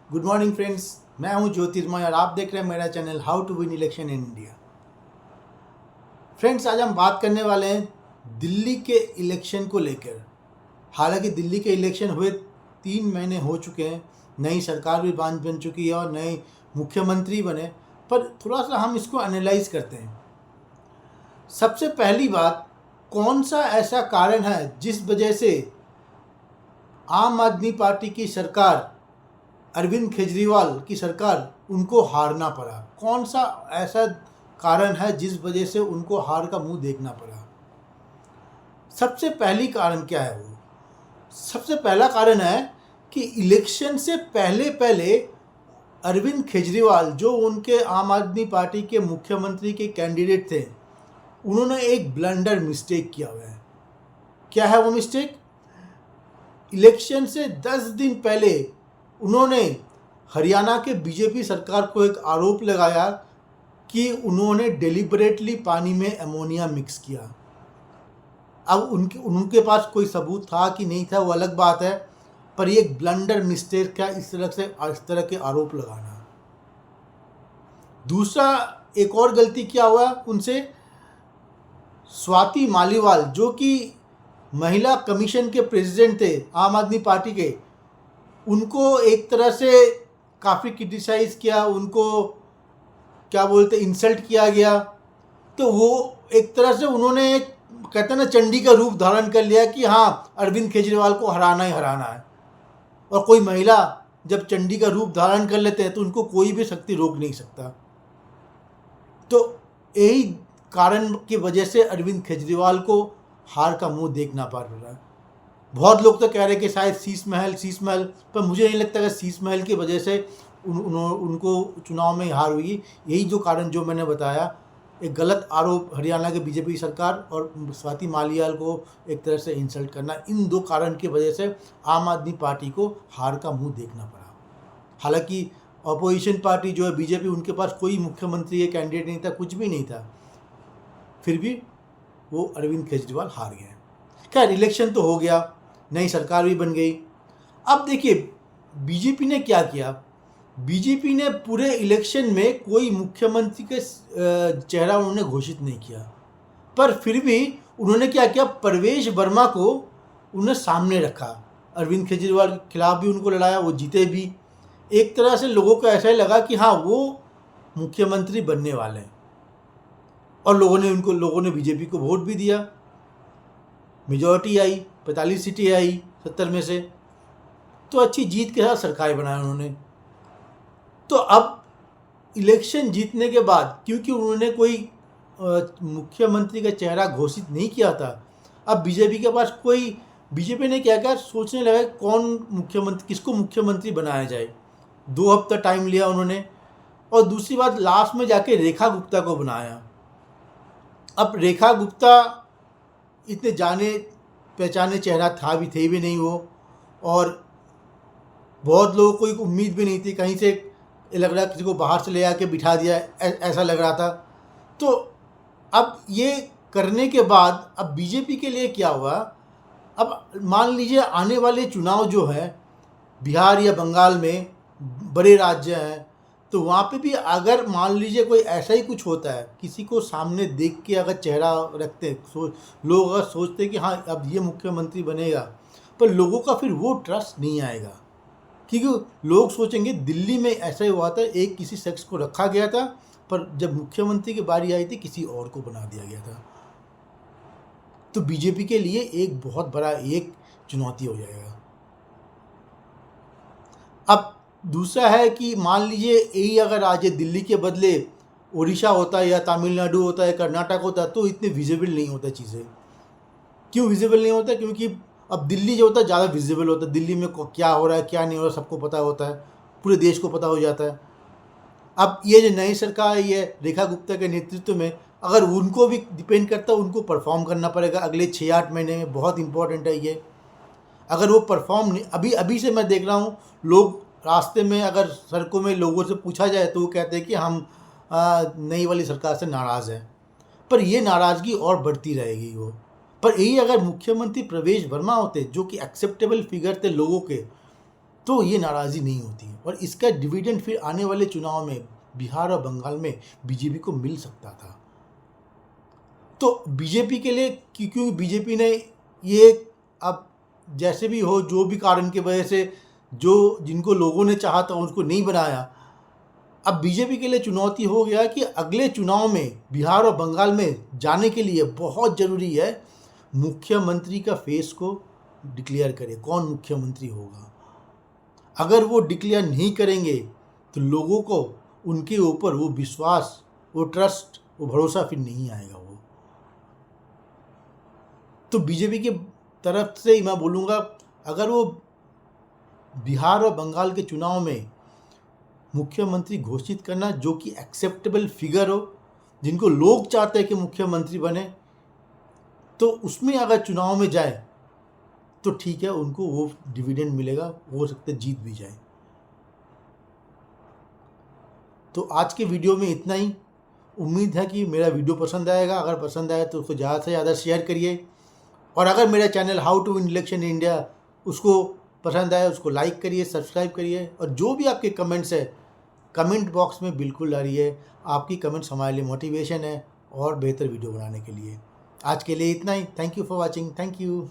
Good morning friends, मैं हूं ज्योतिर्मय और आप देख रहे हैं मेरा channel how to win election in India. Friends, आज हम बात करने वाले हैं दिल्ली के इलेक्शन को लेकर। हालांकि दिल्ली के इलेक्शन हुए 3 महीने हो चुके हैं, नई सरकार भी बन चुकी है और नए मुख्यमंत्री बने, पर थोड़ा सा हम इसको एनालाइज करते हैं। सबसे पहली बात, कौन सा ऐसा कारण है जिस वजह से आम आदमी पार्टी की सरकार, अरविंद केजरीवाल की सरकार, उनको हारना पड़ा? कौन सा ऐसा कारण है जिस वजह से उनको हार का मुंह देखना पड़ा? सबसे पहली कारण क्या है? वो सबसे पहला कारण है कि इलेक्शन से पहले पहले अरविंद केजरीवाल, जो उनके आम आदमी पार्टी के मुख्यमंत्री के कैंडिडेट थे, उन्होंने एक ब्लंडर मिस्टेक किया हुआ है। क्या है वो मिस्टेक? इलेक्शन से 10 दिन पहले उन्होंने हरियाणा के बीजेपी सरकार को एक आरोप लगाया कि उन्होंने डेलिबरेटली पानी में अमोनिया मिक्स किया। अब उनके पास कोई सबूत था कि नहीं था वो अलग बात है, पर ये एक ब्लंडर मिस्टेक है इस तरह के आरोप लगाना। दूसरा, एक और गलती क्या हुआ उनसे, स्वाति मालीवाल, जो कि महिला कमीशन के प्रेसिडेंट थे आम आदमी पार्टी के, उनको एक तरह से काफ़ी क्रिटिसाइज़ किया, उनको क्या बोलते इंसल्ट किया गया। तो वो एक तरह से उन्होंने एक, कहते हैं ना, चंडी का रूप धारण कर लिया कि हाँ, अरविंद केजरीवाल को हराना ही हराना है। और कोई महिला जब चंडी का रूप धारण कर लेते हैं तो उनको कोई भी शक्ति रोक नहीं सकता। तो यही कारण की वजह से अरविंद केजरीवाल को हार का मुंह देखना पड़ रहा है। बहुत लोग तो कह रहे हैं कि शायद शीश महल, पर मुझे नहीं लगता कि शीश महल की वजह से उनको चुनाव में हार हुई। यही जो कारण जो मैंने बताया, एक गलत आरोप, हरियाणा के बीजेपी सरकार और स्वाति मालीवाल को एक तरह से इंसल्ट करना, इन दो कारण की वजह से आम आदमी पार्टी को हार का मुंह देखना पड़ा। हालांकि अपोजिशन पार्टी जो है बीजेपी, उनके पास कोई मुख्यमंत्री या कैंडिडेट नहीं था, कुछ भी नहीं था, फिर भी वो अरविंद केजरीवाल हार गए। खैर, इलेक्शन तो हो गया, नई सरकार भी बन गई। अब देखिए बीजेपी ने क्या किया। बीजेपी ने पूरे इलेक्शन में कोई मुख्यमंत्री के चेहरा उन्होंने घोषित नहीं किया, पर फिर भी उन्होंने क्या किया, परवेश वर्मा को उन्हें सामने रखा। अरविंद केजरीवाल के खिलाफ भी उनको लड़ाया, वो जीते भी। एक तरह से लोगों को ऐसा ही लगा कि हाँ, वो मुख्यमंत्री बनने वाले हैं, और लोगों ने बीजेपी को वोट भी दिया। मेजॉरिटी आई, 45 सीटें आई 70 में से, तो अच्छी जीत के साथ सरकार बनाया उन्होंने। तो अब इलेक्शन जीतने के बाद, क्योंकि उन्होंने कोई मुख्यमंत्री का चेहरा घोषित नहीं किया था, अब बीजेपी के पास कोई, बीजेपी ने क्या क्या सोचने लगा किसको मुख्यमंत्री बनाया जाए। 2 हफ्ता टाइम लिया उन्होंने, और दूसरी बात, लास्ट में जाके रेखा गुप्ता को बनाया। अब रेखा गुप्ता इतने जाने पहचाने चेहरा थे भी नहीं वो, और बहुत लोगों को उम्मीद भी नहीं थी, कहीं से लग रहा किसी को बाहर से ले आके बिठा दिया, ऐसा लग रहा था। तो अब ये करने के बाद अब बीजेपी के लिए क्या हुआ, अब मान लीजिए आने वाले चुनाव जो है बिहार या बंगाल में, बड़े राज्य हैं, तो वहाँ पे भी अगर मान लीजिए कोई ऐसा ही कुछ होता है, किसी को सामने देख के अगर चेहरा रखते हैं, लोग अगर सोचते हैं कि हाँ अब ये मुख्यमंत्री बनेगा, पर लोगों का फिर वो ट्रस्ट नहीं आएगा, क्योंकि लोग सोचेंगे दिल्ली में ऐसा ही हुआ था, एक किसी शख्स को रखा गया था, पर जब मुख्यमंत्री की बारी आई थी किसी और को बना दिया गया था। तो बीजेपी के लिए एक बहुत बड़ा एक चुनौती हो जाएगा। अब दूसरा है कि मान लीजिए यही अगर आज दिल्ली के बदले उड़ीसा होता है या तमिलनाडु होता है, कर्नाटक होता है, तो इतने विजिबल नहीं होता चीज़ें। क्यों विजिबल नहीं होता? क्योंकि अब दिल्ली जो होता है ज़्यादा विजिबल होता है, दिल्ली में क्या हो रहा है क्या नहीं हो रहा है सबको पता होता है, पूरे देश को पता हो जाता है। अब ये जो नई सरकार है, ये रेखा गुप्ता के नेतृत्व में, अगर उनको भी डिपेंड करता है, उनको परफॉर्म करना पड़ेगा अगले 6-8 महीने में, बहुत इंपॉर्टेंट है ये। अगर वो परफॉर्म नहीं, अभी से मैं देख रहा हूँ, लोग रास्ते में अगर सड़कों में लोगों से पूछा जाए तो वो कहते हैं कि हम नई वाली सरकार से नाराज़ हैं, पर ये नाराज़गी और बढ़ती रहेगी वो। पर यही अगर मुख्यमंत्री प्रवेश वर्मा होते, जो कि एक्सेप्टेबल फिगर थे लोगों के, तो ये नाराज़गी नहीं होती है, और इसका डिविडेंड फिर आने वाले चुनाव में बिहार और बंगाल में बीजेपी को मिल सकता था। तो बीजेपी के लिए, क्योंकि बीजेपी ने ये, अब जैसे भी हो, जो भी कारण की वजह से जो जिनको लोगों ने चाहा था उनको नहीं बनाया, अब बीजेपी के लिए चुनौती हो गया कि अगले चुनाव में बिहार और बंगाल में जाने के लिए बहुत ज़रूरी है मुख्यमंत्री का फेस को डिक्लेयर करे, कौन मुख्यमंत्री होगा। अगर वो डिक्लेयर नहीं करेंगे तो लोगों को उनके ऊपर वो विश्वास, वो ट्रस्ट, वो भरोसा फिर नहीं आएगा। वो तो बीजेपी के तरफ से मैं बोलूँगा, अगर वो बिहार और बंगाल के चुनाव में मुख्यमंत्री घोषित करना जो कि एक्सेप्टेबल फिगर हो, जिनको लोग चाहते हैं कि मुख्यमंत्री बने, तो उसमें अगर चुनाव में जाए तो ठीक है, उनको वो डिविडेंड मिलेगा, हो सकता है जीत भी जाए। तो आज के वीडियो में इतना ही। उम्मीद है कि मेरा वीडियो पसंद आएगा। अगर पसंद आए तो उसको ज़्यादा से ज़्यादा शेयर करिए, और अगर मेरा channel how to win election in India उसको पसंद आए, उसको लाइक करिए, सब्सक्राइब करिए, और जो भी आपके कमेंट्स है कमेंट बॉक्स में बिल्कुल डालिए। आपकी कमेंट्स हमारे लिए मोटिवेशन है और बेहतर वीडियो बनाने के लिए। आज के लिए इतना ही। Thank you for watching. Thank you.